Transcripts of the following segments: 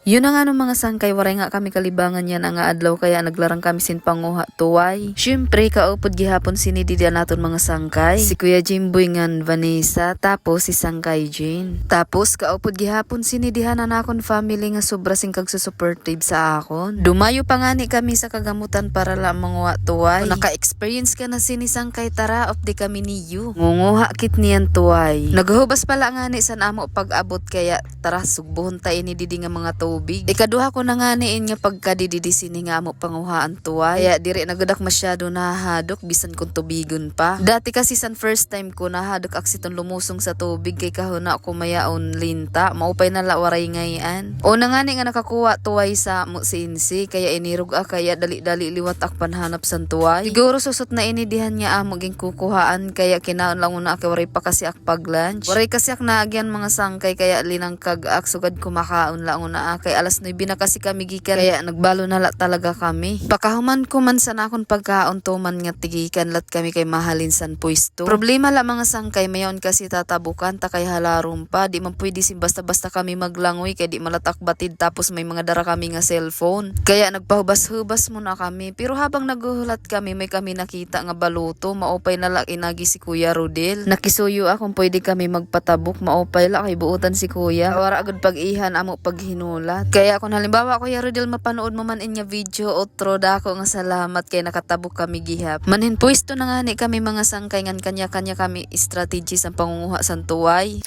Yun na nga nung mga sangkay, waray nga kami kalibangan yan nga adlaw kaya naglarang kami sin panguha tuway. Syempre kaupod gihapon sinidida naton mga sangkay. Si Kuya Jimboy ngan Vanessa, tapos si Sangkay Jane. Tapos kaupod gihapon sinidihan na nakon family nga sobra sing kagsusupportive sa akon. Dumayo pa nga ni kami sa kagamutan para lang manguha tuway. Kung naka-experience ka na sini Sangkay, tara of di kami niyo. Ngunguha kit niyan tuway. Naghubas pala nga ni san amo pag-abot kaya tara sugbuhon ta ini didi nga mga tubig. Ikaduha ko na nga niin nga pagkadididisini nga mo panguhaan tuway. Kaya diri nagadak masyado nahadok bisan kung tubigon pa. Dati kasi san first time ko nahadok aksiton lumusong sa tubig kay kahuna ko mayaon linta. Maupay na lawaray ngayan. O na nga ni nga nakakuha tuway sa mo sinsi kaya inirog kaya dali-dali liwat ak panhanap san tuway. Siguro susot na inidihan nga amo ging kukuhaan kaya kinaon lang una kay waray pa kasi ak pag lunch. Waray kasi ak naagyan mga sangkay kaya linang kag ak sugad kumakaon lang una kay alas 9 na kasi kami gikan kaya nagbalo na talaga kami. Pakahuman ko man sa nakon pagkaon to man nga tigikan lat kami kay mahalin san pwesto. Problema la mga sangkay mayon kasi tatabukan ta kay halarom pa di man pwede sim basta-basta kami maglangoy kay di malatak batid tapos may mga dara kami nga cellphone. Kaya nagpahubas-hubas muna kami pero habang naguhulat kami may kami nakita nga baluto maupay na la inagi si Kuya Rodel. Nakisuyo akong pwede kami magpatabok maupay la kay buutan si Kuya. Wara agad pag-ihan amo paghinula. Kaya kung halimbawa Kuya Rodel mapanood mo man inya video otro dako nga salamat kay nakatabok kami gihap. Manhin pwesto na nga ni kami mga sangkay ngan kanya-kanya kami strategy sa pangunguha san tuway.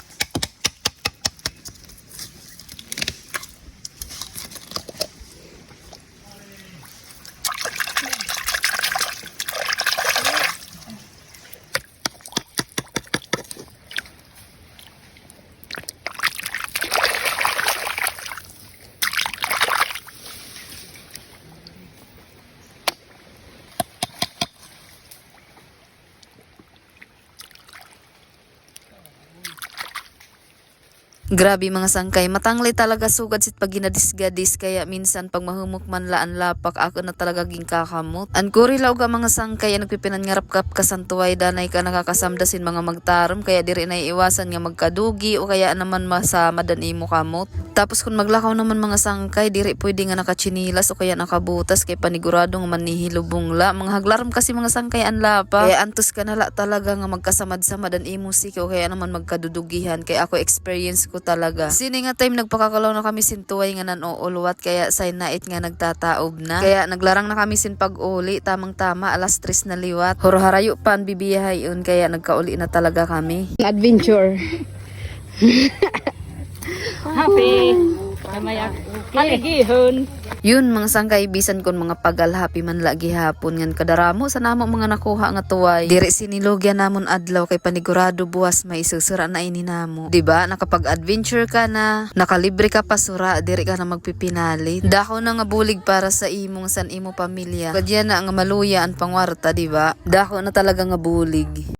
Grabe mga sangkay, matanglay talaga sugad sit pag ginadisgadis kaya minsan pag mahumok man laan lapak ako na talaga ging kakamot. An kurilaw ga mga sangkay nagpipinan nga rapkap kasantuway danay ka nakakasamdasin mga magtarom kaya diri na iwasan nga magkadugi o kaya naman masama dan imo kamot. Tapos kung maglakaw naman mga sangkay diri pwede nga nakachinilas o kaya nakabutas kay panigurado nga manihilubong la. Mga haglarom kasi mga sangkay an lapa. Kaya antos ka nala talaga nga magkasamad-samad an imo siki o kaya naman magkadudugihan kay ako experience ko talaga. Sini nga time nagpakakalaw na kami sin tuway nga nanuulwat kaya say nait nga nagtataob na. Kaya naglarang na kami sin pag-uli tamang-tama alas 3 na liwat. Horo-harayo pan bibiyahayon kaya nagkauli na talaga kami. Adventure. Happy. Kamaya. Kaligihon. Yun mga sangkay bisan kon mga pagalhapi man lagi hapon ngan kadaramo sa namo mga nakuha nga tuway. Diri sinilogyan namon adlaw kay panigurado buwas may isusura na ini namo. Diba nakapag-adventure ka na, nakalibre ka pa sura, diri ka na magpipinalit. Dako na nga bulig para sa imong san imo pamilya. Kadya na nga maluya ang pangwarta, diba? Dako na talaga nga bulig.